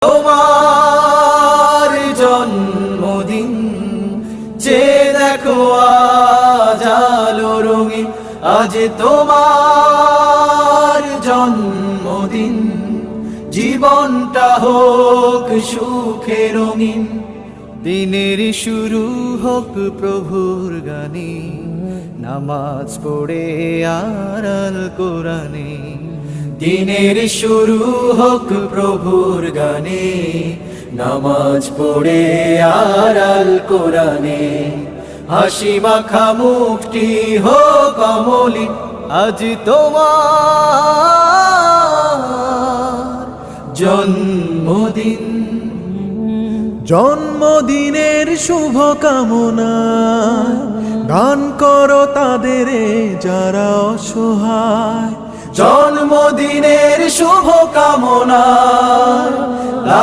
তোমার জন্মদিন যে দেখো আজ আলো রঙিন, আজ তোমার জন্মদিন, জীবনটা হোক সুখে রঙিন। দিনের শুরু হোক প্রভুর গানে, নামাজ পড়ে আর আল কোরআনে। দিনের শুরু হোক প্রভুর গানে, নামাজ পড়ে আর আল কোরআনে। হাসি মাখা মুখটি হোক অমলিন, আজ তোমার জন্মদিন। জন্মদিনের শুভ কামনা গান করো তাদের যারা অসহায়। জন্মদিনের শুভ কামনা